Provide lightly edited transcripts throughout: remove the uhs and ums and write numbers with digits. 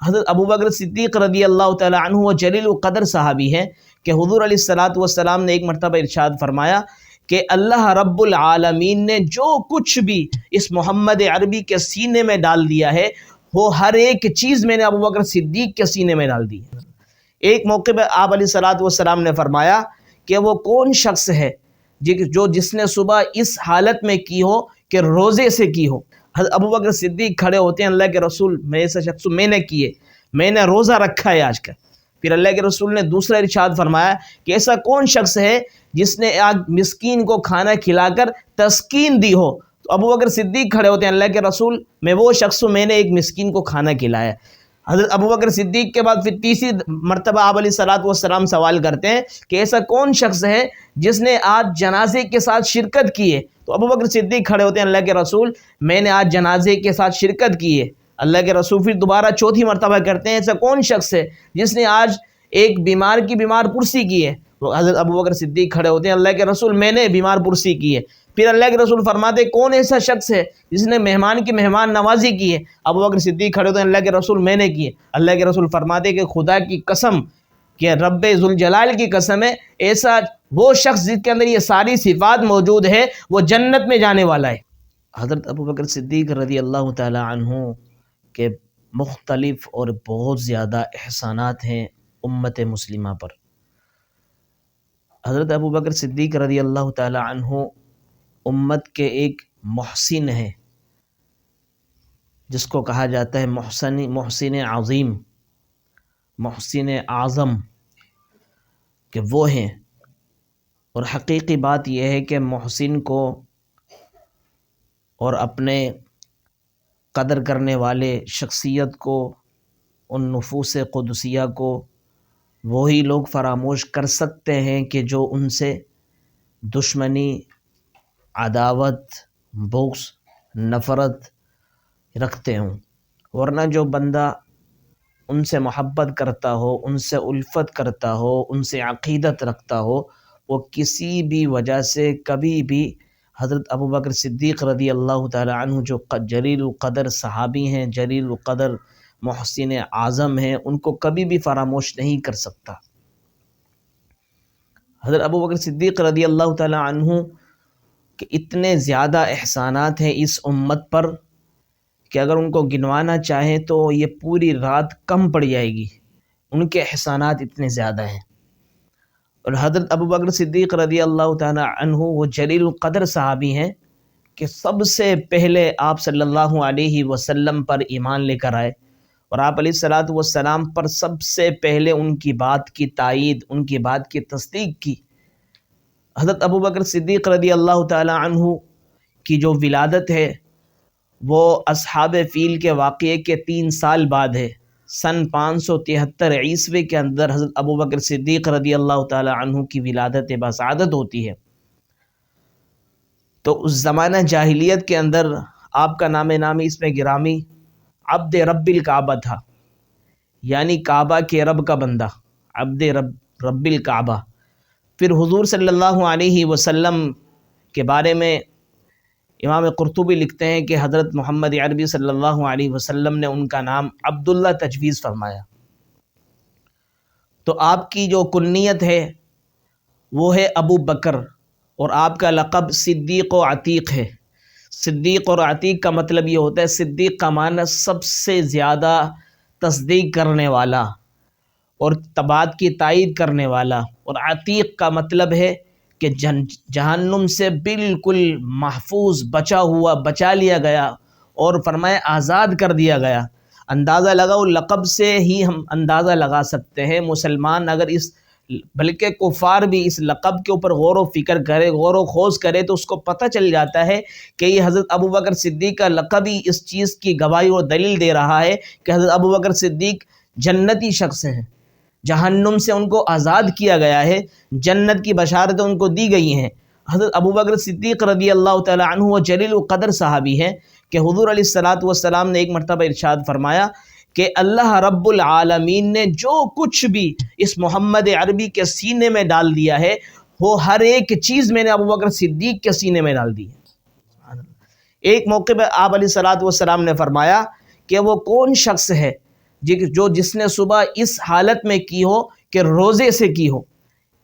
حضرت ابو بکر صدیق رضی اللہ تعالی عنہ وہ جلیل القدر صحابی ہیں کہ حضور علیہ الصلوۃ والسلام نے ایک مرتبہ ارشاد فرمایا کہ اللہ رب العالمین نے جو کچھ بھی اس محمد عربی کے سینے میں ڈال دیا ہے وہ ہر ایک چیز میں نے ابو بکر صدیق کے سینے میں ڈال دی ہے۔ ایک موقع پہ آپ علیہ الصلوۃ والسلام نے فرمایا کہ وہ کون شخص ہے جس نے صبح اس حالت میں کی ہو کہ روزے سے کی ہو۔ حضرت ابو بکر صدیق کھڑے ہوتے ہیں، اللہ کے رسول میں ایسا شخص میں نے کیے، میں نے روزہ رکھا ہے آج کا۔ پھر اللہ کے رسول نے دوسرا ارشاد فرمایا کہ ایسا کون شخص ہے جس نے آج مسکین کو کھانا کھلا کر تسکین دی ہو۔ تو ابو بکر صدیق کھڑے ہوتے ہیں، اللہ کے رسول میں وہ شخص ہوں، میں نے ایک مسکین کو کھانا کھلایا۔ حضرت ابو بکر صدیق کے بعد پھر تیسری مرتبہ آپ علیہ الصلوۃ والسلام سوال کرتے ہیں کہ ایسا کون شخص ہے جس نے آج جنازے کے ساتھ شرکت کی ہے۔ تو ابو بکر صدیق کھڑے ہوتے ہیں، اللہ کے رسول میں نے آج جنازے کے ساتھ شرکت کی ہے۔ اللہ کے رسول پھر دوبارہ چوتھی مرتبہ کرتے ہیں ایسا کون شخص ہے جس نے آج ایک بیمار کی بیمار پرسی کی ہے۔ تو حضرت ابو بکر صدیق کھڑے ہوتے ہیں، اللہ کے رسول میں نے بیمار پرسی کی ہے۔ پھر اللہ کے رسول فرماتے کون ایسا شخص ہے جس نے مہمان کی مہمان نوازی کی ہے۔ ابو بکر صدیق کھڑے ہوتے ہیں، اللہ کے رسول میں نے کی ہے۔ اللہ کے رسول فرماتے کہ خدا کی قسم کہ رب ذوالجلال کی قسم ہے، ایسا وہ شخص جس کے اندر یہ ساری صفات موجود ہے وہ جنت میں جانے والا ہے۔ حضرت ابو بکر صدیق رضی اللہ تعالی عنہ کے مختلف اور بہت زیادہ احسانات ہیں امت مسلمہ پر۔ حضرت ابو بکر صدیق رضی اللہ تعالی عنہ امت کے ایک محسن ہیں، جس کو کہا جاتا ہے محسن عظیم، محسن اعظم، کہ وہ ہیں۔ اور حقیقی بات یہ ہے کہ محسن کو اور اپنے قدر کرنے والے شخصیت کو، ان نفوس قدسیہ کو وہی لوگ فراموش کر سکتے ہیں کہ جو ان سے دشمنی، عداوت، بغض، نفرت رکھتے ہوں۔ ورنہ جو بندہ ان سے محبت کرتا ہو، ان سے الفت کرتا ہو، ان سے عقیدت رکھتا ہو، وہ کسی بھی وجہ سے کبھی بھی حضرت ابو بکر صدیق رضی اللہ تعالی عنہ جو جلیل القدر صحابی ہیں، جلیل القدر محسن اعظم ہیں، ان کو کبھی بھی فراموش نہیں کر سکتا۔ حضرت ابو بکر صدیق رضی اللہ تعالی عنہ کہ اتنے زیادہ احسانات ہیں اس امت پر کہ اگر ان کو گنوانا چاہیں تو یہ پوری رات کم پڑ جائے گی، ان کے احسانات اتنے زیادہ ہیں۔ اور حضرت ابو بکر صدیق رضی اللہ تعالی عنہ وہ جلیل القدر صحابی ہیں کہ سب سے پہلے آپ صلی اللہ علیہ وسلم پر ایمان لے کر آئے، اور آپ علیہ الصلوۃ والسلام پر سب سے پہلے ان کی بات کی تائید، ان کی بات کی تصدیق کی۔ حضرت ابو بکر صدیق رضی اللہ تعالی عنہ کی جو ولادت ہے وہ اصحاب فیل کے واقعے کے 3 سال بعد ہے۔ سن 573 عیسوی کے اندر حضرت ابو بکر صدیق رضی اللہ تعالی عنہ کی ولادت بسعادت ہوتی ہے۔ تو اس زمانہ جاہلیت کے اندر آپ کا نام نامی اس میں گرامی عبد رب الکعبہ تھا، یعنی کعبہ کے رب کا بندہ، عبد رب الکعبہ۔ پھر حضور صلی اللہ علیہ وسلم کے بارے میں امام قرطبی لکھتے ہیں کہ حضرت محمد عربی صلی اللہ علیہ وسلم نے ان کا نام عبداللہ تجویز فرمایا۔ تو آپ کی جو کنیت ہے وہ ہے ابو بکر، اور آپ کا لقب صدیق و عتیق ہے۔ صدیق اور عتیق کا مطلب یہ ہوتا ہے، صدیق کا معنی سب سے زیادہ تصدیق کرنے والا اور بات کی تائید کرنے والا، اور عتیق کا مطلب ہے کہ جہنم سے بالکل محفوظ، بچا لیا گیا، اور فرمایا آزاد کر دیا گیا۔ اندازہ لگاؤ، لقب سے ہی ہم اندازہ لگا سکتے ہیں مسلمان اگر بلکہ کفار بھی اس لقب کے اوپر غور و فکر کرے، غور و خوض کرے، تو اس کو پتہ چل جاتا ہے کہ یہ حضرت ابو بکر صدیق کا لقب ہی اس چیز کی گواہی اور دلیل دے رہا ہے کہ حضرت ابو بکر صدیق جنتی شخص ہیں، جہنم سے ان کو آزاد کیا گیا ہے، جنت کی بشارتیں ان کو دی گئی ہیں۔ حضرت ابو بکر صدیق رضی اللہ تعالی عنہ وہ جلیل القدر صحابی ہیں کہ حضور علیہ الصلوۃ والسلام نے ایک مرتبہ ارشاد فرمایا کہ اللہ رب العالمین نے جو کچھ بھی اس محمد عربی کے سینے میں ڈال دیا ہے وہ ہر ایک چیز میں نے ابو بکر صدیق کے سینے میں ڈال دی ہے۔ ایک موقع پہ آپ علیہ الصلوۃ والسلام نے فرمایا کہ وہ کون شخص ہے جو جس نے صبح اس حالت میں کی ہو کہ روزے سے کی ہو،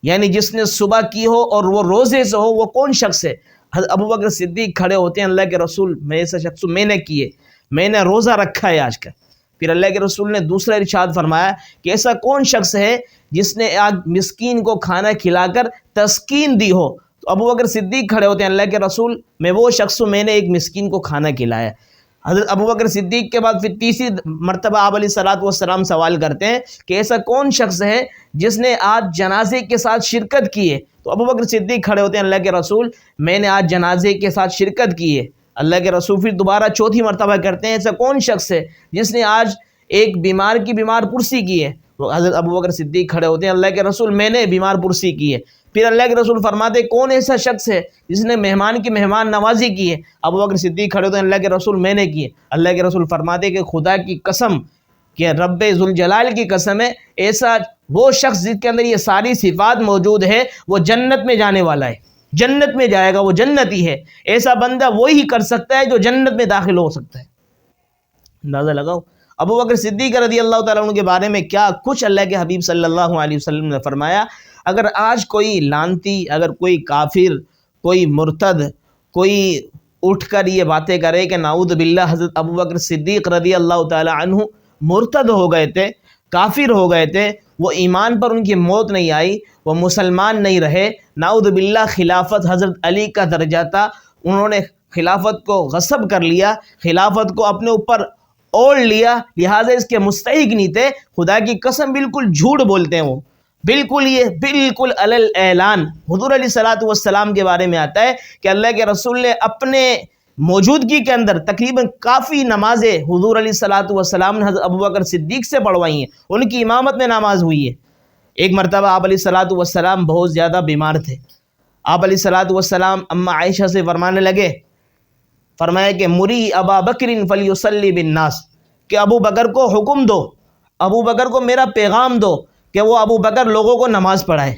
یعنی جس نے صبح کی ہو اور وہ روزے سے ہو، وہ کون شخص ہے؟ حضرت ابو بکر صدیق کھڑے ہوتے ہیں، اللہ کے رسول میں ایسا شخص میں نے کیے، میں نے روزہ رکھا ہے آج کا۔ پھر اللہ کے رسول نے دوسرا ارشاد فرمایا کہ ایسا کون شخص ہے جس نے آج مسکین کو کھانا کھلا کر تسکین دی ہو؟ تو ابو بکر صدیق کھڑے ہوتے ہیں، اللہ کے رسول میں وہ شخص ہوں، میں نے ایک مسکین کو کھانا کھلایا۔ حضرت ابو بکر صدیق کے بعد پھر تیسری مرتبہ آپ علیہ الصلوۃ والسلام سوال کرتے ہیں کہ ایسا کون شخص ہے جس نے آج جنازے کے ساتھ شرکت کی ہے؟ تو ابو بکر صدیق کھڑے ہوتے ہیں، اللہ کے رسول میں نے آج جنازے کے ساتھ شرکت کی ہے۔ اللہ کے رسول پھر دوبارہ چوتھی مرتبہ کرتے ہیں، ایسا کون شخص ہے جس نے آج ایک بیمار کی بیمار پرسی کی ہے؟ تو حضرت ابو بکر صدیق کھڑے ہوتے ہیں، اللہ کے رسول میں نے بیمار پرسی کی ہے۔ پھر اللہ کے رسول فرماتے کون ایسا شخص ہے جس نے مہمان کی مہمان نوازی کی ہے؟ ابو بکر صدیق کھڑے ہوتے ہیں، اللہ کے رسول میں نے کی ہے۔ اللہ کے رسول فرماتے کہ خدا کی قسم، کہ رب ذوالجلال کی قسم ہے، ایسا وہ شخص جس کے اندر یہ ساری صفات موجود ہے وہ جنت میں جانے والا ہے، جنت میں جائے گا، وہ جنتی ہے۔ ایسا بندہ وہی کر سکتا ہے جو جنت میں داخل ہو سکتا ہے۔ اندازہ لگاؤ ابو بکر صدیق رضی اللہ تعالیٰ عنہ کے بارے میں کیا کچھ اللہ کے حبیب صلی اللہ علیہ وسلم نے فرمایا۔ اگر آج کوئی لانتی، اگر کوئی کافر، کوئی مرتد، کوئی اٹھ کر یہ باتیں کرے کہ نعوذ باللہ حضرت ابو بکر صدیق رضی اللہ تعالیٰ عنہ مرتد ہو گئے تھے، کافر ہو گئے تھے، وہ ایمان پر ان کی موت نہیں آئی، وہ مسلمان نہیں رہے، نعوذ باللہ خلافت حضرت علی کا درجہ تھا، انہوں نے خلافت کو غصب کر لیا، خلافت کو اپنے اوپر اوڑھ لیا، لہٰذا اس کے مستحق نہیں تھے، خدا کی قسم بالکل جھوٹ بولتے ہیں وہ، بالکل یہ بالکل علی اعلان حضور علیہ الصلوۃ والسلام کے بارے میں آتا ہے کہ اللہ کے رسول نے اپنے موجودگی کے اندر تقریباً کافی نمازیں حضور علیہ الصلوۃ والسلام نے حضرت ابو بکر صدیق سے پڑھوائی ہیں، ان کی امامت میں نماز ہوئی ہے۔ ایک مرتبہ آپ علیہ الصلوۃ والسلام بہت زیادہ بیمار تھے، آپ علیہ الصلوۃ والسلام اما عائشہ سے فرمانے لگے، فرمایا کہ مری ابا بکر فلیصلی بالناس، کہ ابو بکر کو حکم دو، ابو بکر کو میرا پیغام دو کہ وہ ابو بکر لوگوں کو نماز پڑھائے۔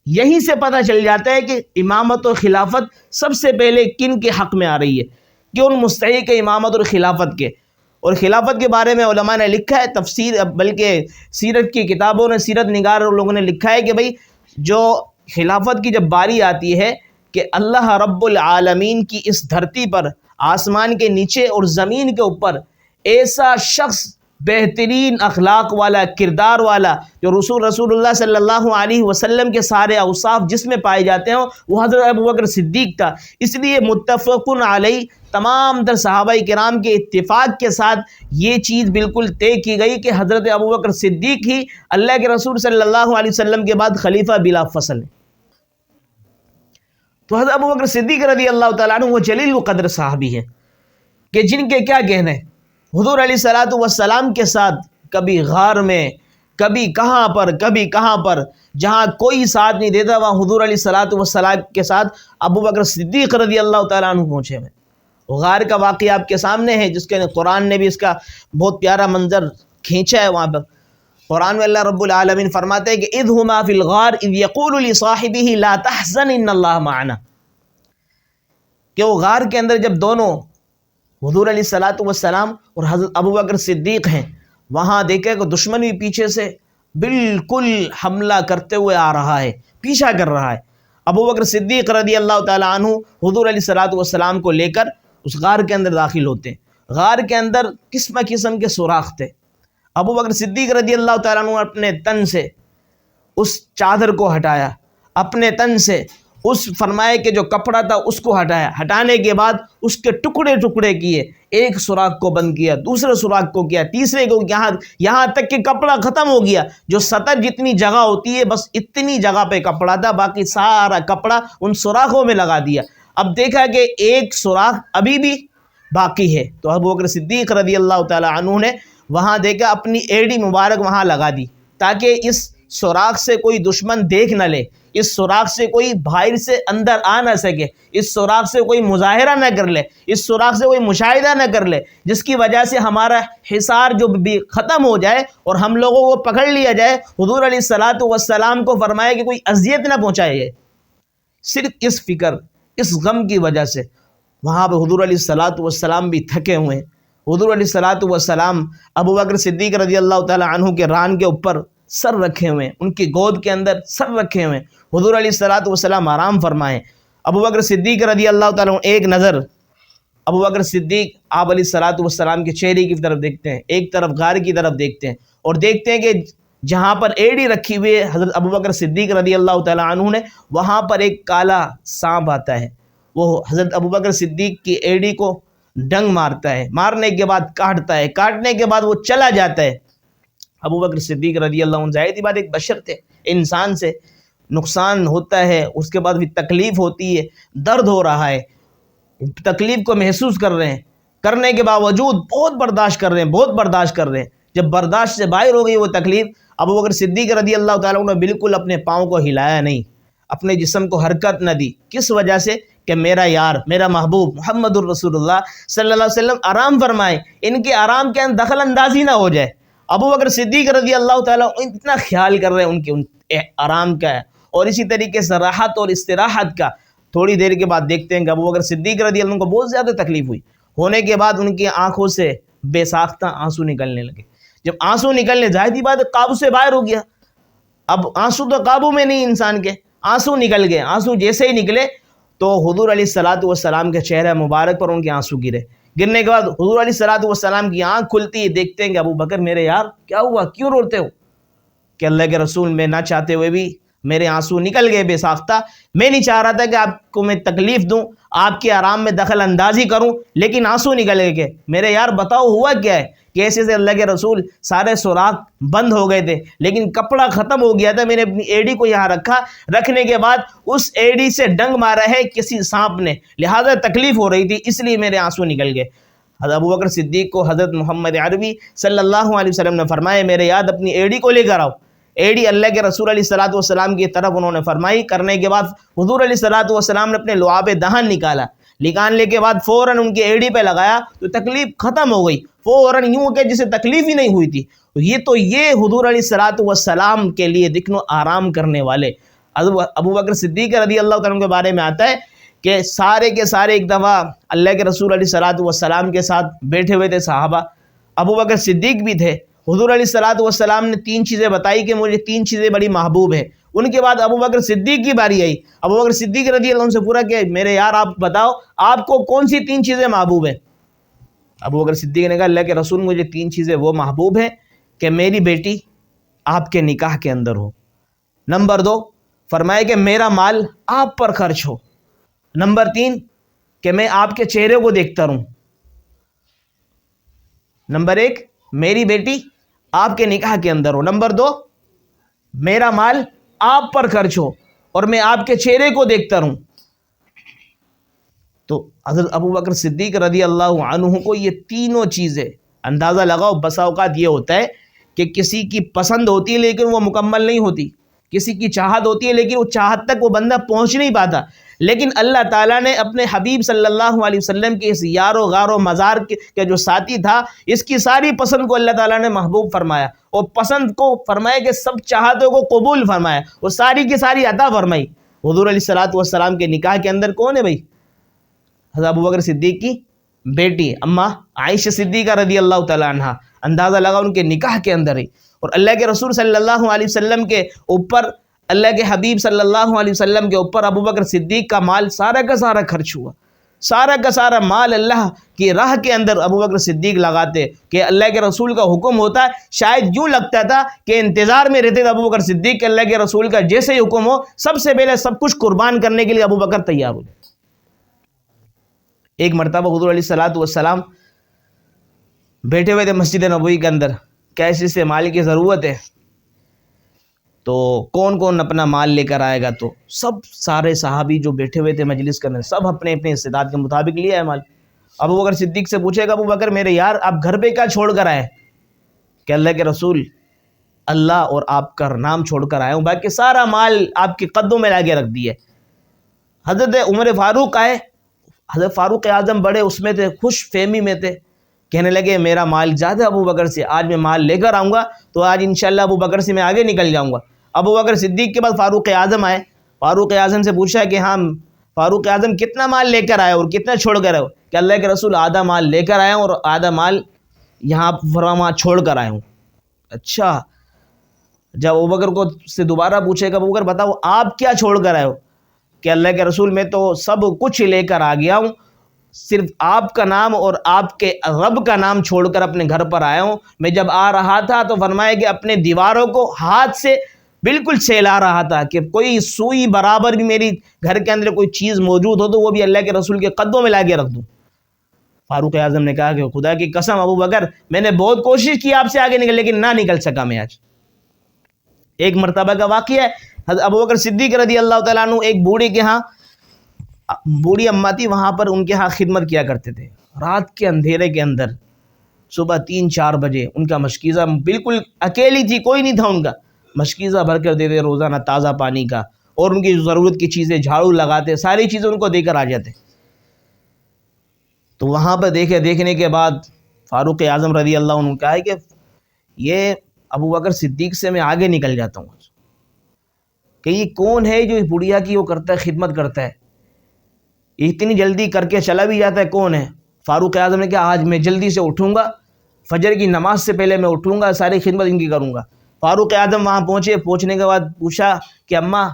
یہیں سے پتہ چل جاتا ہے کہ امامت اور خلافت سب سے پہلے کن کے حق میں آ رہی ہے، کہ ان مستحق امامت اور خلافت کے۔ اور خلافت کے بارے میں علماء نے لکھا ہے، تفسیر بلکہ سیرت کی کتابوں نے، سیرت نگار لوگوں نے لکھا ہے کہ بھئی جو خلافت کی جب باری آتی ہے کہ اللہ رب العالمین کی اس دھرتی پر، آسمان کے نیچے اور زمین کے اوپر ایسا شخص بہترین اخلاق والا، کردار والا، جو رسول اللہ صلی اللہ علیہ وسلم کے سارے اوصاف جس میں پائے جاتے ہیں، وہ حضرت ابو بکر صدیق تھا۔ اس لیے متفقن علیہ تمام تر صحابہ کرام کے اتفاق کے ساتھ یہ چیز بالکل طے کی گئی کہ حضرت ابو بکر صدیق ہی اللہ کے رسول صلی اللہ علیہ وسلم کے بعد خلیفہ بلا فصل ہے۔ تو حضرت ابو بکر صدیق رضی اللہ تعالیٰ عنہ وہ جلیل القدر صحابی ہیں کہ جن کے کیا کہنے، حضور علیہ الصلوۃ والسلام کے ساتھ کبھی غار میں، کبھی کہاں پر جہاں کوئی ساتھ نہیں دیتا، وہاں حضور علیہ الصلوۃ والسلام کے ساتھ ابو بکر صدیق رضی اللہ تعالیٰ عنہ پہنچے ہوئے۔ غار کا واقعہ آپ کے سامنے ہے، جس کے قرآن نے بھی اس کا بہت پیارا منظر کھینچا ہے۔ وہاں پر قرآن میں اللہ رب العالمین فرماتے ہیں کہ اذ ہما فی الغار اذ یقول لصاحبہ لا تحزن ان اللہ معنا، کہ وہ غار کے اندر جب دونوں حضور علیہ الصلوۃ والسلام اور حضرت ابو بکر صدیق ہیں، وہاں دیکھے کہ دشمن بھی پیچھے سے بالکل حملہ کرتے ہوئے آ رہا ہے، پیچھا کر رہا ہے۔ ابو بکر صدیق رضی اللہ تعالیٰ عنہ حضور علیہ الصلوۃ والسلام کو لے کر اس غار کے اندر داخل ہوتے ہیں۔ غار کے اندر قسم قسم کے سوراخ تھے۔ ابو بکر صدیق رضی اللہ تعالیٰ عنہ اپنے تن سے اس چادر کو ہٹایا، اپنے تن سے اس فرمائے کہ جو کپڑا تھا اس کو ہٹایا، ہٹانے کے بعد اس کے ٹکڑے ٹکڑے کیے، ایک سوراخ کو بند کیا، دوسرے سوراخ کو کیا، تیسرے کو، یہاں تک کہ کپڑا ختم ہو گیا۔ جو سطر جتنی جگہ ہوتی ہے بس اتنی جگہ پہ کپڑا تھا، باقی سارا کپڑا ان سوراخوں میں لگا دیا۔ اب دیکھا کہ ایک سوراخ ابھی بھی باقی ہے، تو ابو بکر صدیق رضی اللہ تعالی عنہ نے وہاں دیکھا اپنی ایڑی مبارک وہاں لگا دی، تاکہ اس سوراخ سے کوئی دشمن دیکھ نہ لے، اس سوراخ سے کوئی باہر سے اندر آ نہ سکے، اس سوراخ سے کوئی مظاہرہ نہ کر لے، اس سوراخ سے کوئی مشاہدہ نہ کر لے، جس کی وجہ سے ہمارا حصار جو بھی ختم ہو جائے اور ہم لوگوں کو پکڑ لیا جائے۔ حضور علیہ الصلوۃ والسلام کو فرمایا کہ کوئی اذیت نہ پہنچائے۔ صرف اس فکر، اس غم کی وجہ سے وہاں پہ حضور علیہ الصلوۃ والسلام بھی تھکے ہوئے ہیں، حضور علیہ الصلوۃ والسلام ابو بکر صدیق رضی اللہ تعالی عنہ کے ران کے اوپر سر رکھے ہوئے ہیں، ان کی گود کے اندر سر رکھے ہوئے ہیں، حضور علیہ الصلوۃ والسلام آرام فرمائیں۔ ابو بکر صدیق رضی اللہ تعالیٰ عنہ ایک نظر ابو بکر صدیق آپ علیہ الصلوۃ والسلام کے چہرے کی طرف دیکھتے ہیں، ایک طرف غار کی طرف دیکھتے ہیں، اور دیکھتے ہیں کہ جہاں پر ایڑی رکھی ہوئی ہے حضرت ابو بکر صدیق رضی اللہ تعالیٰ عنہ نے، وہاں پر ایک کالا سانپ آتا ہے، وہ حضرت ابو بکر صدیق کی ایڑی کو ڈنگ مارتا ہے، مارنے کے بعد کاٹتا ہے، کاٹنے کے بعد وہ چلا جاتا ہے۔ ابو بکر صدیق رضی اللہ عنہ ظاہر سی بات ایک بشر تھے، انسان سے نقصان ہوتا ہے، اس کے بعد بھی تکلیف ہوتی ہے، درد ہو رہا ہے، تکلیف کو محسوس کر رہے ہیں، کرنے کے باوجود بہت برداشت کر رہے ہیں، بہت برداشت کر رہے ہیں۔ جب برداشت سے باہر ہو گئی وہ تکلیف، ابو بکر صدیق رضی اللہ تعالیٰ عنہ نے بالکل اپنے پاؤں کو ہلایا نہیں، اپنے جسم کو حرکت نہ دی۔ کس وجہ سے؟ کہ میرا یار، میرا محبوب محمد الرسول اللہ صلی اللہ علیہ وسلم آرام فرمائے، ان کے آرام کے اندر دخل اندازی نہ ہو جائے۔ ابو بکر صدیق رضی اللہ تعالیٰ اتنا خیال کر رہے ہیں ان کے آرام کا ہے، اور اسی طریقے سے راحت اور استراحت کا۔ تھوڑی دیر کے بعد دیکھتے ہیں کہ ابو بکر صدیق رضی اللہ عنہ کو بہت زیادہ تکلیف ہوئی، ہونے کے بعد ان کی آنکھوں سے بے ساختہ آنسو نکلنے لگے۔ جب آنسو نکلنے، ظاہر سی بات قابو سے باہر ہو گیا، اب آنسو تو قابو میں نہیں انسان کے، آنسو نکل گئے۔ آنسو جیسے ہی نکلے تو حضور علیہ الصلوۃ والسلام کے چہرہ مبارک پر ان کے آنسو گرے۔ گرنے کے بعد حضور علیہ الصلوۃ والسلام کی آنکھ کھلتی ہے، دیکھتے ہیں کہ ابو بکر میرے یار کیا ہوا، کیوں روتے ہو؟ کہ اللہ کے رسول میں نہ چاہتے ہوئے بھی میرے آنسو نکل گئے بے ساختہ، میں نہیں چاہ رہا تھا کہ آپ کو میں تکلیف دوں، آپ کے آرام میں دخل اندازی کروں، لیکن آنسو نکل گئے۔ کہ میرے یار بتاؤ ہوا کیا ہے؟ کہ ایسے سے اللہ کے رسول سارے سوراخ بند ہو گئے تھے، لیکن کپڑا ختم ہو گیا تھا، میں نے اپنی ایڑی کو یہاں رکھا، رکھنے کے بعد اس ایڑی سے ڈنگ مارا ہے کسی سانپ نے، لہذا تکلیف ہو رہی تھی، اس لیے میرے آنسو نکل گئے۔ حضرت ابو بکر صدیق کو حضرت محمد عربی صلی اللہ علیہ وسلم نے فرمایا میرے یاد اپنی ایڑی کو لے کر آؤ۔ ایڑی اللہ کے رسول علیہ الصلوۃ والسلام کی طرف انہوں نے فرمائی، کرنے کے بعد حضور علیہ الصلوۃ والسلام نے اپنے لعاب دہن نکالا، نکالنے کے بعد فوراً ان کی ایڑی پہ لگایا تو تکلیف ختم ہو گئی، فوراً یوں کہ جسے تکلیف ہی نہیں ہوئی تھی۔ یہ حضور علیہ الصلوۃ والسلام کے لیے دیکھو آرام کرنے والے۔ ابو بکر صدیق رضی اللہ تعالیٰ عنہ کے بارے میں آتا ہے کہ سارے کے سارے ایک دفعہ اللہ کے رسول علیہ الصلوۃ والسلام کے ساتھ بیٹھے ہوئے تھے صحابہ، ابو بکر صدیق بھی تھے۔ حضور علیہ الصلوۃ والسلام نے 3 چیزیں بتائی کہ مجھے 3 چیزیں بڑی محبوب ہیں۔ ان کے بعد ابو بکر صدیق کی باری آئی، ابو بکر صدیق رضی اللہ عنہ سے پورا کہ میرے یار آپ بتاؤ آپ کو کون سی 3 چیزیں محبوب ہیں؟ ابو بکر صدیق نے کہا اللہ کے رسول مجھے 3 چیزیں وہ محبوب ہیں کہ میری بیٹی آپ کے نکاح کے اندر ہو، نمبر 2 فرمائے کہ میرا مال آپ پر خرچ ہو، نمبر 3 کہ میں آپ کے چہرے کو دیکھتا رہوں۔ نمبر 1 میری بیٹی آپ کے نکاح کے اندر ہو، نمبر 2 میرا مال آپ پر خرچ ہو اور میں آپ کے چہرے کو دیکھتا رہوں۔ تو حضرت ابو بکر صدیق رضی اللہ عنہ کو یہ تینوں چیزیں، اندازہ لگاؤ بسا اوقات یہ ہوتا ہے کہ کسی کی پسند ہوتی ہے لیکن وہ مکمل نہیں ہوتی، کسی کی چاہت ہوتی ہے لیکن وہ چاہت تک وہ بندہ پہنچ نہیں پاتا، لیکن اللہ تعالیٰ نے اپنے حبیب صلی اللہ علیہ وسلم کے اس یار و غار و مزار کے جو ساتھی تھا، اس کی ساری پسند کو اللہ تعالیٰ نے محبوب فرمایا، اور پسند کو فرمایا کہ سب چاہتوں کو قبول فرمایا، وہ ساری کی ساری عطا فرمائی۔ حضور علیہ الصلوۃ والسلام کے نکاح کے اندر کون ہے بھائی؟ حضرت ابو بکر صدیق کی بیٹی اماں عائشہ صدیقہ رضی اللہ تعالیٰ عنہ، اندازہ لگا ان کے نکاح کے اندر ہی، اور اللہ کے رسول صلی اللہ علیہ وسلم کے اوپر، اللہ کے حبیب صلی اللہ علیہ وسلم کے اوپر ابو بکر صدیق کا مال سارا کا سارا خرچ ہوا، سارا کا سارا مال اللہ کی راہ کے اندر ابو بکر صدیق لگاتے کہ اللہ کے رسول کا حکم ہوتا ہے، شاید یوں لگتا تھا کہ انتظار میں رہتے تھے ابو بکر صدیق کہ اللہ کے رسول کا جیسے ہی حکم ہو سب سے پہلے سب کچھ قربان کرنے کے لیے ابو بکر تیار ہو جائے۔ ایک مرتبہ حضور علیہ الصلوۃ والسلام بیٹھے ہوئے تھے مسجد نبوی کے اندر، کیسے سے مال کی ضرورت ہے تو کون کون اپنا مال لے کر آئے گا، تو سارے صحابی جو بیٹھے ہوئے تھے مجلس کے اندر سب اپنے اپنے استطاعت کے مطابق لیا ہے مال۔ ابو بکر صدیق سے پوچھے گا ابو بکر میرے یار آپ گھر پہ کیا چھوڑ کر آئے؟ کہ اللہ کے رسول اللہ اور آپ کا نام چھوڑ کر آیا ہوں، باقی سارا مال آپ کے قدموں میں لا کے رکھ دیا ہے۔ حضرت عمر فاروق آئے، حضرت فاروق اعظم بڑے اس میں تھے، خوش فہمی میں تھے، کہنے لگے میرا مال زیادہ ابو بکر سے، آج میں مال لے کر آؤں گا تو آج انشاءاللہ ابو بکر سے میں آگے نکل جاؤں گا۔ ابو بکر صدیق کے بعد فاروق اعظم آئے، فاروق اعظم سے پوچھا کہ ہاں فاروق اعظم کتنا مال لے کر آئے اور کتنا چھوڑ کر آئے؟ کہ اللہ کے رسول آدھا مال لے کر آیا ہوں اور آدھا مال یہاں وہاں چھوڑ کر آیا ہوں۔ اچھا، جب ابوبکر کو سے دوبارہ پوچھے گا ابوبکر بتاؤ آپ کیا چھوڑ کر آئے ہو؟ کہ اللہ کے رسول میں تو سب کچھ لے کر آ گیا ہوں، صرف آپ کا نام اور آپ کے رب کا نام چھوڑ کر اپنے گھر پر آیا ہوں۔ میں جب آ رہا تھا تو فرمایا کہ اپنے دیواروں کو ہاتھ سے بالکل سہلا رہا تھا کہ کوئی سوئی برابر بھی میری گھر کے اندر کوئی چیز موجود ہو تو وہ بھی اللہ کے رسول کے قدموں میں لا کے رکھ دوں۔ فاروق اعظم نے کہا کہ خدا کی قسم ابوبکر میں نے بہت کوشش کی آپ سے آگے نکل لیکن نہ نکل سکا میں آج۔ ایک مرتبہ کا واقعہ ہے، حضرت ابوبکر صدیق رضی اللہ تعالیٰ عنہ ایک بوڑھی کے ہاں، بوڑھی اماں تھی، وہاں پر ان کے ہاں خدمت کیا کرتے تھے۔ رات کے اندھیرے کے اندر صبح 3-4 بجے ان کا مشکیزہ، بالکل اکیلی تھی، کوئی نہیں تھا ان کا، مشکیزہ بھر کر دیتے روزانہ تازہ پانی کا، اور ان کی ضرورت کی چیزیں جھاڑو لگاتے، ساری چیزیں ان کو دے کر آ جاتے۔ تو وہاں پہ دیکھنے کے بعد فاروق اعظم رضی اللہ عنہ کہا ہے کہ یہ ابوبکر صدیق سے میں آگے نکل جاتا ہوں کہ یہ کون ہے جو اس بڑھیا کی وہ کرتا ہے، خدمت کرتا ہے، اتنی جلدی کر کے چلا بھی جاتا ہے، کون ہے؟ فاروق اعظم نے کہا آج میں جلدی سے اٹھوں گا، فجر کی نماز سے پہلے میں اٹھوں گا، ساری خدمت ان کی کروں گا۔ فاروق اعظم وہاں پہنچنے کے بعد پوچھا کہ اماں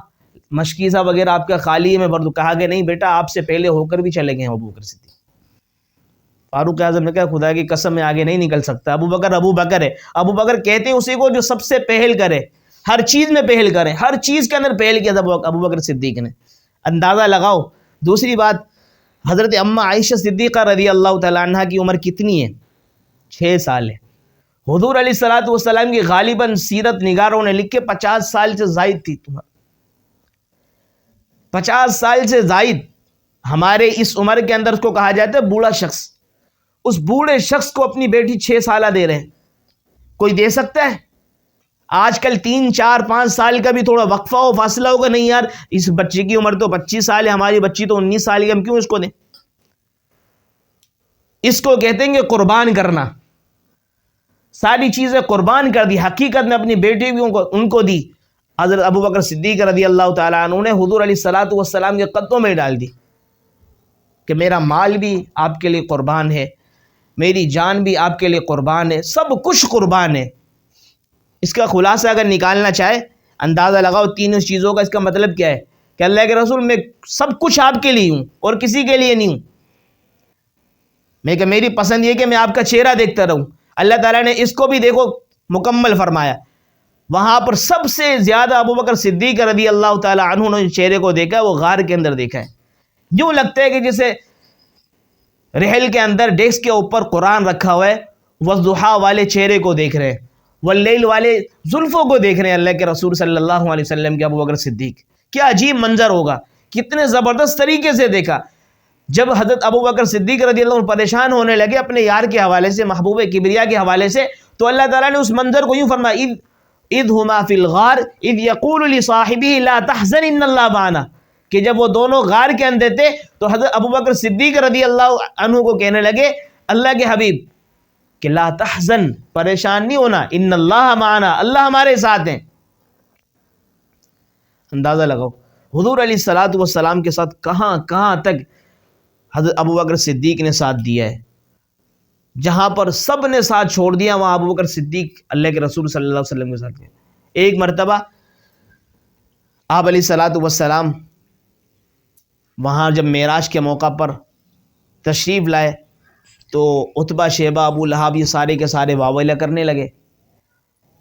مشکیزہ وغیرہ آپ کا خالی ہے؟ میں بردو کہا کہ نہیں بیٹا آپ سے پہلے ہو کر بھی چلے گئے ابوبکر صدیق۔ فاروق اعظم نے کہا خدا کی قسم میں آگے نہیں نکل سکتا، ابوبکر ہے۔ ابوبکر کہتے ہیں اسی کو جو سب سے پہل کرے، ہر چیز میں پہل کرے، ہر چیز کے اندر پہل کیا تھا ابوبکر صدیق نے۔ اندازہ لگاؤ۔ دوسری بات، حضرت اماں عائشہ صدیقہ رضی اللہ تعالیٰ عنہ کی عمر کتنی ہے؟ 6 سال ہے۔ حضور علیہ الصلوۃ والسلام کی غالباً سیرت نگاروں نے لکھے 50 سال سے زائد تھی، 50 سال سے زائد۔ ہمارے اس عمر کے اندر اس کو کہا جاتا ہے بوڑھا شخص۔ اس بوڑھے شخص کو اپنی بیٹی 6 سالہ دے رہے ہیں، کوئی دے سکتا ہے؟ آج کل 3, 4, 5 سال کا بھی تھوڑا وقفہ ہو، فاصلہ ہوگا، نہیں یار اس بچے کی عمر تو 25 سال ہے، ہماری بچی تو 19 سال کی، ہم کیوں اس کو دیں؟ اس کو کہتے ہیں کہ قربان کرنا، ساری چیزیں قربان کر دی۔ حقیقت میں اپنی بیٹی بھی ان کو دی۔ حضرت ابوبکر صدیق رضی اللہ تعالیٰ عنہ نے حضور علیہ الصلوۃ والسلام کے قدموں میں ڈال دی کہ میرا مال بھی آپ کے لیے قربان ہے، میری جان بھی آپ کے لیے قربان ہے، سب کچھ قربان ہے۔ اس کا خلاصہ اگر نکالنا چاہے، اندازہ لگاؤ تینوں چیزوں کا، اس کا مطلب کیا ہے کہ اللہ کے رسول میں سب کچھ آپ کے لیے ہوں اور کسی کے لیے نہیں ہوں۔ میں کہ میری پسند یہ کہ میں آپ کا چہرہ دیکھتا رہوں۔ اللہ تعالیٰ نے اس کو بھی دیکھو مکمل فرمایا۔ وہاں پر سب سے زیادہ ابوبکر صدیق رضی اللہ تعالیٰ عنہ نے چہرے کو دیکھا ہے، وہ غار کے اندر دیکھا ہے۔ یوں لگتا ہے کہ جیسے رحل کے اندر ڈیسک کے اوپر قرآن رکھا ہوا ہے، والضحیٰ والے چہرے کو دیکھ رہے ہیں، واللیل والے زلفوں کو دیکھ رہے ہیں اللہ کے رسول صلی اللہ علیہ وسلم کے ابوبکر صدیق۔ کیا عجیب منظر ہوگا، کتنے زبردست طریقے سے دیکھا۔ جب حضرت ابوبکر صدیق رضی اللہ عنہ پریشان ہونے لگے اپنے یار کے حوالے سے، محبوب کبریا کے حوالے سے، تو اللہ تعالیٰ نے اس منظر کو یوں فرمایا، اذ ہما فی الغار اذ یقول لصاحبہ لا تحزن ان اللہ معنا، کہ جب وہ دونوں غار کے اندر تھے تو حضرت ابوبکر صدیق رضی اللہ عنہ کو کہنے لگے اللہ کے حبیب کہ لا تحزن، پریشان نہیں ہونا، ان اللہ معنا، اللہ ہمارے ساتھ ہیں۔ اندازہ لگاؤ حضور علیہ الصلوۃ والسلام کے ساتھ کہاں تک حضرت ابوبکر صدیق نے ساتھ دیا ہے۔ جہاں پر سب نے ساتھ چھوڑ دیا وہاں ابوبکر صدیق اللہ کے رسول صلی اللہ علیہ وسلم کے ساتھ گئے۔ ایک مرتبہ آپ علیہ الصلوۃ والسلام وہاں جب معراج کے موقع پر تشریف لائے تو عتبہ، شیبہ، ابو لہب یہ سارے کے سارے واویلہ کرنے لگے،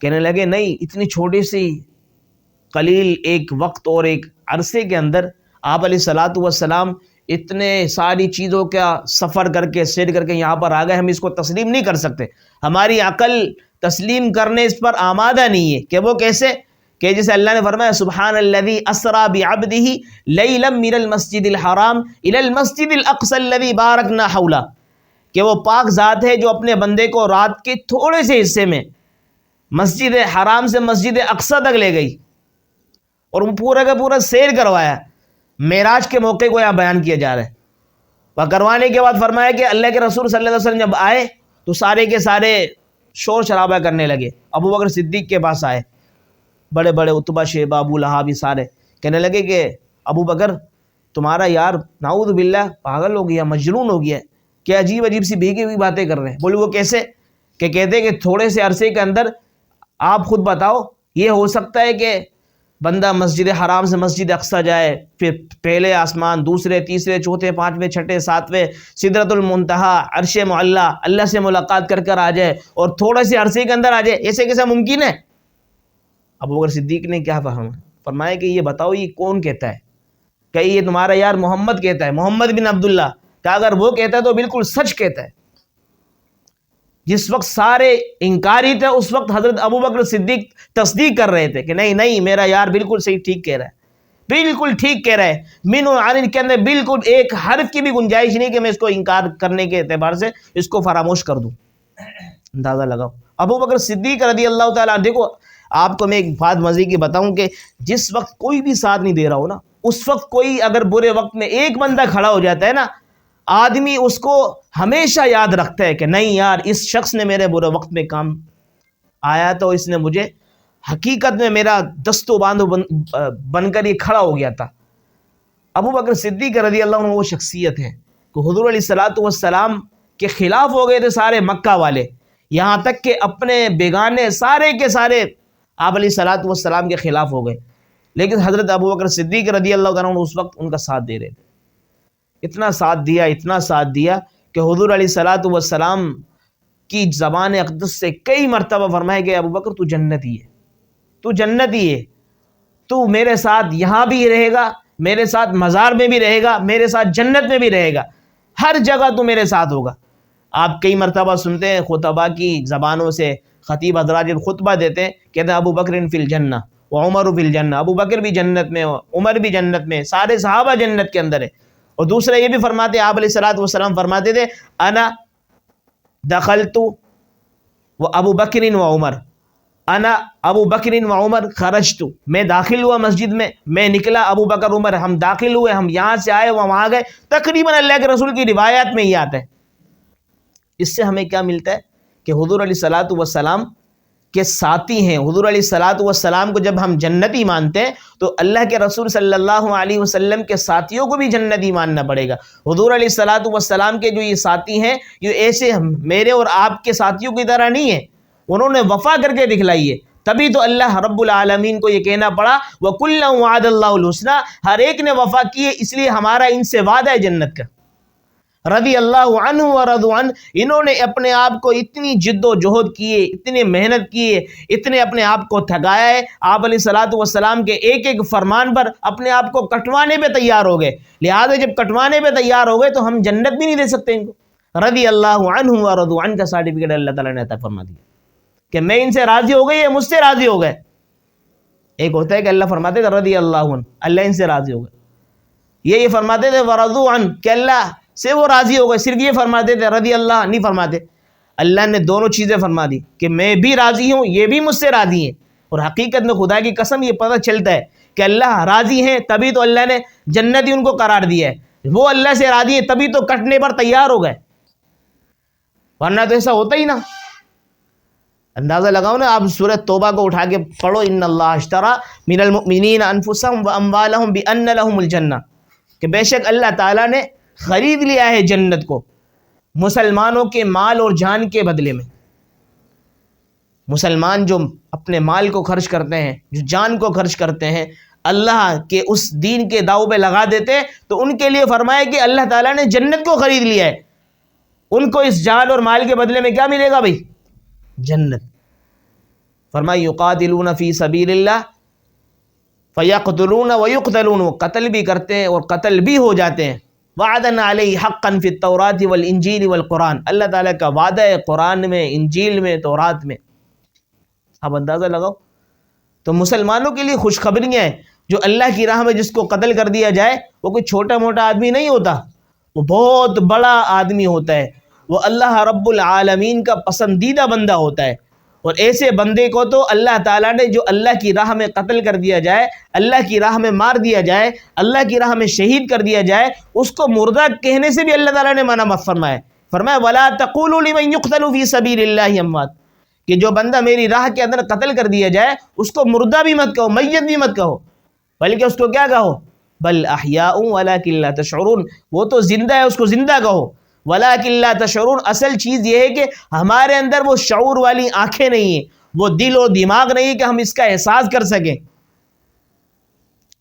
کہنے لگے نہیں اتنی چھوٹی سی قلیل ایک وقت اور ایک عرصے کے اندر آپ علیہ الصلوۃ والسلام اتنے ساری چیزوں کا سفر کر کے سیر کر کے یہاں پر آ گئے، ہم اس کو تسلیم نہیں کر سکتے، ہماری عقل تسلیم کرنے اس پر آمادہ نہیں ہے۔ کہ وہ کیسے؟ کہ جیسے اللہ نے فرمایا سبحان الذی اسری بعبدہ لیلا من المسجد الحرام الی المسجد الاقصی الذی بارکنا حولہ، کہ وہ پاک ذات ہے جو اپنے بندے کو رات کے تھوڑے سے حصے میں مسجد حرام سے مسجد اقصی تک لے گئی اور وہ پورا کا پورا سیر کروایا۔ معراج کے موقع کو یہاں بیان کیا جا رہا ہے۔ وہ کروانے کے بعد فرمایا کہ اللہ کے رسول صلی اللہ علیہ وسلم جب آئے تو سارے کے سارے شور شرابہ کرنے لگے، ابوبکر صدیق کے پاس آئے، بڑے بڑے عتبہ، شیبہ، ابو لہب یہ سارے کہنے لگے کہ ابو بکر تمہارا یار نعوذ باللہ پاگل ہو گیا، مجنون ہو گیا، کہ عجیب عجیب سی بھیگی ہوئی باتیں کر رہے ہیں. بولے وہ کیسے؟ کہ کہتے ہیں کہ تھوڑے سے عرصے کے اندر آپ خود بتاؤ یہ ہو سکتا ہے کہ بندہ مسجد حرام سے مسجد اقصیٰ جائے، پھر پہلے آسمان، دوسرے، تیسرے، چوتھے، پانچویں، چھٹے، ساتویں، سدرۃ المنتہا، عرش معلیٰ، اللہ سے ملاقات کر آ جائے اور تھوڑے سے عرصے کے اندر آ جائے؟ ایسے کیسا ممکن ہے؟ ابوبکر صدیق نے کیا فرمایا کہ یہ بتاؤ یہ کون کہتا ہے؟ کہ یہ تمہارا یار محمد کہتا ہے، محمد بن عبداللہ. کہ اگر وہ کہتا ہے تو بالکل سچ کہتا ہے. جس وقت سارے انکاری تھے اس وقت حضرت ابوبکر صدیق تصدیق کر رہے تھے کہ نہیں نہیں میرا یار بالکل صحیح ٹھیک کہہ رہا ہے، بالکل ٹھیک کہہ رہا ہے. من و عن کے اندر بالکل ایک حرف کی بھی گنجائش نہیں کہ میں اس کو انکار کرنے کے اعتبار سے اس کو فراموش کر دوں. اندازہ لگاؤ ابوبکر صدیق رضی اللہ تعالیٰ. دیکھو آپ کو میں ایک بات مزے کی بتاؤں کہ جس وقت کوئی بھی ساتھ نہیں دے رہا ہو نا، اس وقت کوئی اگر برے وقت میں ایک بندہ کھڑا ہو جاتا ہے نا، آدمی اس کو ہمیشہ یاد رکھتا ہے کہ نہیں یار اس شخص نے میرے برے وقت میں کام آیا تو اس نے مجھے حقیقت میں میرا دست و باندھ بن کر یہ کھڑا ہو گیا تھا. ابوبکر صدیق رضی اللہ عنہ وہ شخصیت ہے کہ حضور علیہ الصلوۃ والسلام کے خلاف ہو گئے تھے سارے مکہ والے، یہاں تک کہ اپنے بیگانے سارے کے سارے آپ علیہ الصلوۃ والسلام کے خلاف ہو گئے، لیکن حضرت ابوبکر صدیق رضی اللہ عنہ اس وقت ان کا ساتھ دے رہے تھے. اتنا ساتھ دیا کہ حضور علیہ الصلوۃ والسلام کی زبان اقدس سے کئی مرتبہ فرمایا کہ ابوبکر تو جنتی ہے، تو جنتی ہے، تو میرے ساتھ یہاں بھی رہے گا، میرے ساتھ مزار میں بھی رہے گا، میرے ساتھ جنت میں بھی رہے گا، ہر جگہ تو میرے ساتھ ہوگا. آپ کئی مرتبہ سنتے ہیں خطبہ کی زبانوں سے، خطیب حضرات جب خطبہ دیتے ہیں کہتے ہیں ابو بکر فی الجنہ وعمر فی الجنہ، ابو بکر بھی جنت میں، عمر بھی جنت میں، سارے صحابہ جنت کے اندر ہے. اور دوسرا یہ بھی فرماتے آپ علیہ الصلوۃ والسلام فرماتے تھے انا دخلت و ابو بکر و عمر، انا ابو بکر و عمر خرجت، میں داخل ہوا مسجد میں نکلا، ابو بکر عمر ہم داخل ہوئے، ہم یہاں سے آئے وہاں گئے. تقریباً اللہ کے رسول کی روایات میں یہ آتا ہے. اس سے ہمیں کیا ملتا ہے کہ حضور علیہ الصلوۃ والسلام کے ساتھی ہیں. حضور علیہ الصلوۃ والسلام کو جب ہم جنتی مانتے ہیں تو اللہ کے رسول صلی اللہ علیہ وسلم کے ساتھیوں کو بھی جنتی ماننا پڑے گا. حضور علیہ الصلوۃ والسلام کے جو یہ ساتھی ہیں یہ ایسے میرے اور آپ کے ساتھیوں کی طرح نہیں ہے، انہوں نے وفا کر کے دکھلائی ہے. تبھی تو اللہ رب العالمین کو یہ کہنا پڑا وَكُلًّا وَعَدَ اللَّهُ الْحُسْنَى، ہر ایک نے وفا کی ہے، اس لیے ہمارا ان سے وعدہ ہے جنت کا. رضی اللہ عنہ ورضوا عنہ، انہوں نے اپنے آپ کو اتنی جد و جہد کیے، اتنی محنت کیے، اتنے اپنے آپ کو تھکایا ہے، آپ علیہ الصلوۃ والسلام کے ایک ایک فرمان پر اپنے آپ کو کٹوانے پہ تیار ہو گئے. لہٰذا جب کٹوانے پہ تیار ہو گئے تو ہم جنت بھی نہیں دے سکتے ان کو. رضی اللہ عنہ ورضوا عنہ کا سرٹیفکیٹ اللہ تعالیٰ نے عطا فرما دیا کہ میں ان سے راضی ہو گئی، یہ مجھ سے راضی ہو گئے. ایک ہوتا ہے کہ اللہ فرماتے تھے رضی اللہ عنہ، اللہ ان سے راضی ہو گئے. یہ فرماتے تھے ورضوا عنہ کہ اللہ سے وہ راضی ہو گئے. صرف یہ فرماتے تھے رضی اللہ نہیں فرماتے. اللہ نے دونوں چیزیں فرما دی کہ میں بھی راضی ہوں، یہ بھی مجھ سے راضی ہیں. اور حقیقت میں خدا کی قسم یہ پتہ چلتا ہے کہ اللہ راضی ہیں تبھی تو اللہ نے جنتی ان کو قرار دیا ہے. وہ اللہ سے راضی ہیں تبھی تو کٹنے پر تیار ہو گئے، ورنہ تو ایسا ہوتا ہی نہ. اندازہ لگاؤ نا، آپ سورہ توبہ کو اٹھا کے پڑھو، ان اللہ اشترى من المؤمنین انفسهم واموالهم بان لهم الجنہ، کہ بے شک اللہ تعالیٰ نے خرید لیا ہے جنت کو مسلمانوں کے مال اور جان کے بدلے میں. مسلمان جو اپنے مال کو خرچ کرتے ہیں، جو جان کو خرچ کرتے ہیں، اللہ کے اس دین کے داؤ پہ لگا دیتے ہیں، تو ان کے لیے فرمایا کہ اللہ تعالیٰ نے جنت کو خرید لیا ہے. ان کو اس جان اور مال کے بدلے میں کیا ملے گا بھائی؟ جنت. فرمایا یقاتلون فی سبیل اللہ فیقتلون ویقتلون، وہ قتل بھی کرتے ہیں اور قتل بھی ہو جاتے ہیں. وعدنا علیہ حقا فی التوراۃ والانجیل والقرآن، اللہ تعالیٰ کا وعدہ ہے قرآن میں، انجیل میں، تورات میں. اب اندازہ لگاؤ. تو مسلمانوں کے لیے خوشخبریاں ہیں. جو اللہ کی راہ میں جس کو قتل کر دیا جائے وہ کوئی چھوٹا موٹا آدمی نہیں ہوتا، وہ بہت بڑا آدمی ہوتا ہے، وہ اللہ رب العالمین کا پسندیدہ بندہ ہوتا ہے. اور ایسے بندے کو تو اللہ تعالیٰ نے جو اللہ کی راہ میں قتل کر دیا جائے، اللہ کی راہ میں مار دیا جائے، اللہ کی راہ میں شہید کر دیا جائے، اس کو مردہ کہنے سے بھی اللہ تعالیٰ نے منع مت فرمایا. فرمایا وَلَا تَقُولُوا لِمَنْ يُقْتَلُ فِي سَبِيلِ اللَّهِ أَمْوَاتٌ، کہ جو بندہ میری راہ کے اندر قتل کر دیا جائے اس کو مردہ بھی مت کہو، میت بھی مت کہو، بلکہ اس کو کیا کہو؟ بل احیاء ولکن لا تشعرون، وہ تو زندہ ہے اس کو زندہ کہو. وَلَٰكِن لَا تَشْعُرُونَ، اصل چیز یہ ہے کہ ہمارے اندر وہ شعور والی آنکھیں نہیں ہیں، وہ دل اور دماغ نہیں ہے کہ ہم اس کا احساس کر سکیں۔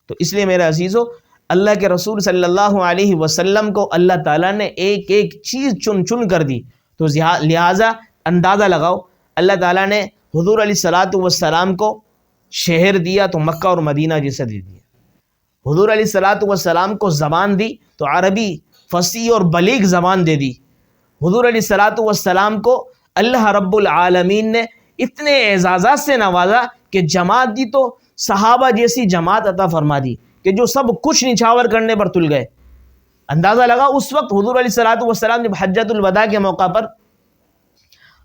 تو اس لیے میرے عزیزو، اللہ کے رسول صلی اللہ علیہ وسلم کو اللہ تعالیٰ نے ایک ایک چیز چن چن کر دی، تو لہٰذا اندازہ لگاؤ، اللہ تعالیٰ نے حضور علیہ الصلاۃ والسلام کو شہر دیا تو مکہ اور مدینہ جیسا دے دیا، حضور علیہ الصلاۃ والسلام کو زبان دی تو عربی فصیح اور بلیغ زبان دے دی، حضور علیہ الصلاۃ والسلام کو اللہ رب العالمین نے اتنے اعزازات سے نوازا کہ جماعت دی تو صحابہ جیسی جماعت عطا فرما دی کہ جو سب کچھ نچھاور کرنے پر تل گئے۔ اندازہ لگا اس وقت حضور علیہ الصلاۃ والسلام جب حجۃ الوداع کے موقع پر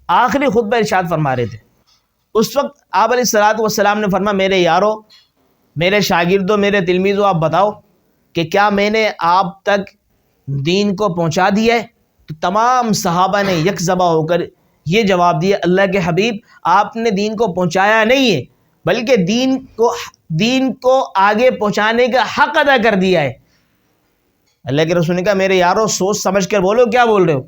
آخری خطبہ ارشاد فرما رہے تھے، اس وقت آپ علیہ الصلاۃ والسلام نے فرمایا میرے یارو، میرے شاگردوں، میرے تلمیذوں، آپ بتاؤ کہ کیا میں نے آپ تک دین کو پہنچا دیا ہے؟ تو تمام صحابہ نے یک زبا ہو کر یہ جواب دیا، اللہ کے حبیب آپ نے دین کو پہنچایا نہیں ہے بلکہ دین کو آگے پہنچانے کا حق ادا کر دیا ہے۔ اللہ کے رسول نے کہا میرے یارو سوچ سمجھ کر بولو، کیا بول رہے ہو؟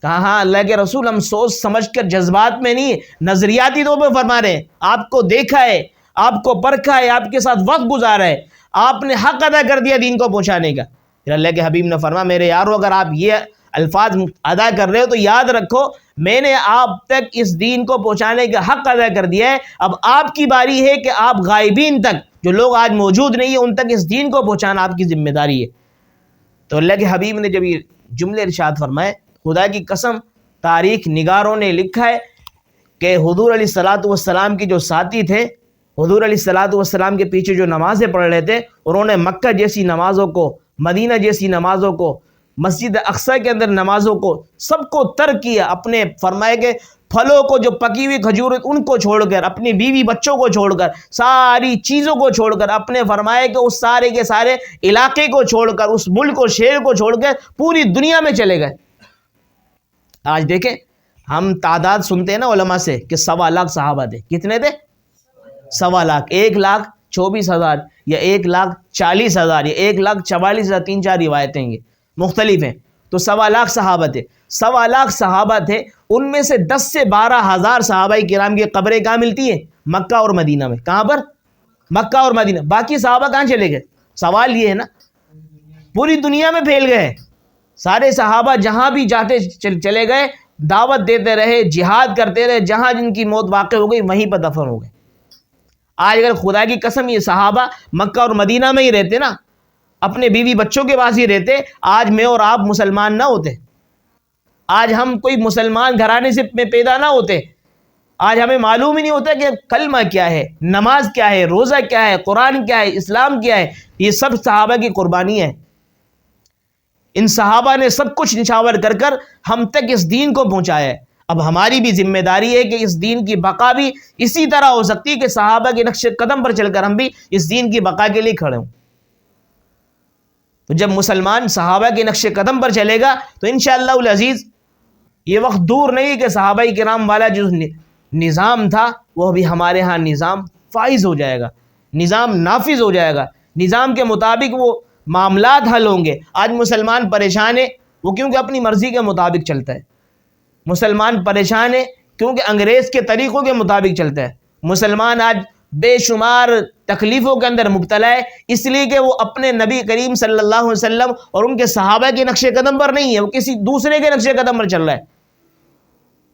کہا ہاں اللہ کے رسول ہم سوچ سمجھ کر جذبات میں نہیں، نظریاتی طور پہ فرما رہے ہیں، آپ کو دیکھا ہے، آپ کو پرکھا ہے، آپ کے ساتھ وقت گزارا ہے، آپ نے حق ادا کر دیا دین کو پہنچانے کا۔ پھر اللہ کے حبیب نے فرمایا میرے یارو اگر آپ یہ الفاظ ادا کر رہے ہو تو یاد رکھو میں نے آپ تک اس دین کو پہنچانے کا حق ادا کر دیا ہے، اب آپ کی باری ہے کہ آپ غائبین تک، جو لوگ آج موجود نہیں ہیں ان تک اس دین کو پہنچانا آپ کی ذمہ داری ہے۔ تو اللہ کے حبیب نے جب یہ جملے ارشاد فرمائے، خدا کی قسم تاریخ نگاروں نے لکھا ہے کہ حضور علیہ الصلاۃ والسلام کے جو ساتھی تھے، حضور علیہ الصلاۃ والسلام کے پیچھے جو نمازیں پڑھ رہے تھے، انہوں نے مکہ جیسی نمازوں کو، مدینہ جیسی نمازوں کو، مسجد اقصیٰ کے اندر نمازوں کو سب کو ترک کیا، اپنے فرمائے کہ پھلوں کو، جو پکی ہوئی کھجور ان کو چھوڑ کر، اپنی بیوی بچوں کو چھوڑ کر، ساری چیزوں کو چھوڑ کر، اپنے فرمائے کہ اس سارے کے سارے علاقے کو چھوڑ کر، اس ملک و شہر کو چھوڑ کر پوری دنیا میں چلے گئے۔ آج دیکھیں ہم تعداد سنتے ہیں نا علماء سے کہ 1.25 لاکھ صحابہ تھے، کتنے تھے؟ 1.25 لاکھ، 1,24,000 یا 1,40,000 یا 1,44,000، 3-4 روایتیں یہ مختلف ہیں، تو 1.25 لاکھ صحابہ تھے۔ 1.25 لاکھ صحابہ تھے، ان میں سے 10 سے 12 ہزار صحابہ کرام کی قبریں کہاں ملتی ہیں؟ مکہ اور مدینہ میں۔ کہاں پر؟ مکہ اور مدینہ۔ باقی صحابہ کہاں چلے گئے؟ سوال یہ ہے نا، پوری دنیا میں پھیل گئے، سارے صحابہ جہاں بھی جاتے چلے گئے، دعوت دیتے رہے، جہاد کرتے رہے، جہاں جن کی موت واقع ہو گئی وہیں پر دفن ہو گئے۔ آج اگر خدا کی قسم یہ صحابہ مکہ اور مدینہ میں ہی رہتے نا، اپنے بیوی بچوں کے پاس ہی رہتے، آج میں اور آپ مسلمان نہ ہوتے، آج ہم کوئی مسلمان گھرانے سے پیدا نہ ہوتے، آج ہمیں معلوم ہی نہیں ہوتا کہ کلمہ کیا ہے، نماز کیا ہے، روزہ کیا ہے، قرآن کیا ہے، اسلام کیا ہے۔ یہ سب صحابہ کی قربانی ہے، ان صحابہ نے سب کچھ نچھاور کر کر ہم تک اس دین کو پہنچایا ہے۔ اب ہماری بھی ذمہ داری ہے کہ اس دین کی بقا بھی اسی طرح ہو سکتی ہے کہ صحابہ کے نقش قدم پر چل کر ہم بھی اس دین کی بقا کے لیے کھڑے ہوں۔ تو جب مسلمان صحابہ کے نقش قدم پر چلے گا تو انشاءاللہ العزیز یہ وقت دور نہیں کہ صحابہ کرام والا جو نظام تھا وہ بھی ہمارے ہاں نظام فائز ہو جائے گا، نظام نافذ ہو جائے گا، نظام کے مطابق وہ معاملات حل ہوں گے۔ آج مسلمان پریشان ہے، وہ کیونکہ اپنی مرضی کے مطابق چلتا ہے۔ مسلمان پریشان ہے کیونکہ انگریز کے طریقوں کے مطابق چلتا ہے۔ مسلمان آج بے شمار تکلیفوں کے اندر مبتلا ہے، اس لیے کہ وہ اپنے نبی کریم صلی اللہ علیہ وسلم اور ان کے صحابہ کے نقش قدم پر نہیں ہے، وہ کسی دوسرے کے نقش قدم پر چل رہا ہے۔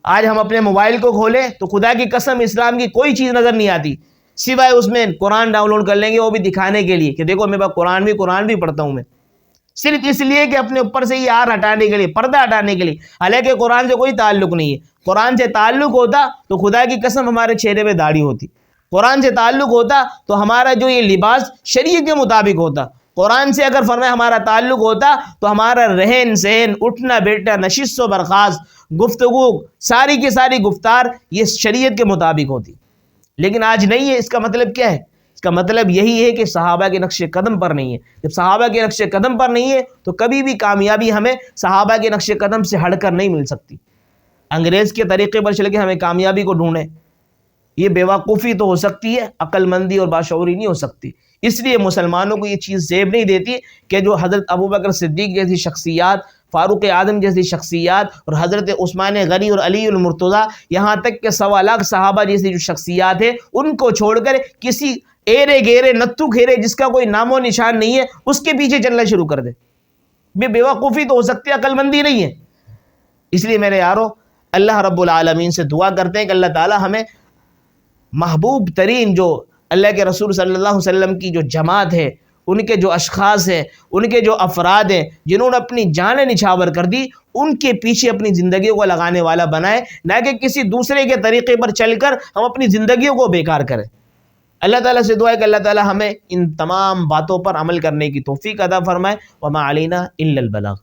آج ہم اپنے موبائل کو کھولیں تو خدا کی قسم اسلام کی کوئی چیز نظر نہیں آتی، سوائے اس میں قرآن ڈاؤن لوڈ کر لیں گے، وہ بھی دکھانے کے لیے کہ دیکھو میرے پاس قرآن بھی پڑھتا ہوں میں، صرف اس لیے کہ اپنے اوپر سے یہ آر ہٹانے کے لیے، پردہ ہٹانے کے لیے، حالانکہ قرآن سے کوئی تعلق نہیں ہے۔ قرآن سے تعلق ہوتا تو خدا کی قسم ہمارے چہرے پہ داڑھی ہوتی، قرآن سے تعلق ہوتا تو ہمارا جو یہ لباس شریعت کے مطابق ہوتا، قرآن سے اگر فرمائے ہمارا تعلق ہوتا تو ہمارا رہن سہن، اٹھنا بیٹھنا، نشست و برخاست، گفتگو، ساری کی ساری گفتار یہ شریعت کے مطابق ہوتی، لیکن آج نہیں ہے۔ اس کا مطلب کیا ہے؟ اس کا مطلب یہی ہے کہ صحابہ کے نقش قدم پر نہیں ہے۔ جب صحابہ کے نقش قدم پر نہیں ہے تو کبھی بھی کامیابی ہمیں صحابہ کے نقش قدم سے ہٹ کر نہیں مل سکتی۔ انگریز کے طریقے پر چل کے ہمیں کامیابی کو ڈھونڈیں، یہ بیوقوفی تو ہو سکتی ہے، عقل مندی اور باشعوری نہیں ہو سکتی۔ اس لیے مسلمانوں کو یہ چیز زیب نہیں دیتی کہ جو حضرت ابوبکر صدیق جیسی شخصیات، فاروق اعظم جیسی شخصیات اور حضرت عثمان غنی اور علی المرتضیٰ، یہاں تک کہ 1.25 لاکھ صحابہ جیسی جو شخصیات ہیں، ان کو چھوڑ کر کسی ایرے گیرے نتو کھیرے جس کا کوئی نام و نشان نہیں ہے اس کے پیچھے چلنا شروع کر دے. بے وقوفی تو ہو سکتی ہے، عقل مندی نہیں ہے. اس لیے میرے یارو اللہ رب العالمین سے دعا کرتے ہیں کہ اللہ تعالی ہمیں محبوب ترین جو اللہ کے رسول صلی اللہ علیہ وسلم کی جو جماعت ہے، ان کے جو اشخاص ہیں، ان کے جو افراد ہیں جنہوں نے اپنی جانیں نچھاور کر دی، ان کے پیچھے اپنی زندگیوں کو لگانے والا بنائے، نہ کہ کسی دوسرے کے طریقے پر چل کر ہم اپنی زندگیوں کو بیکار کریں. اللہ تعالیٰ سے دعا ہے کہ اللہ تعالیٰ ہمیں ان تمام باتوں پر عمل کرنے کی توفیق عطا فرمائے. وما علینا الا البلاغ.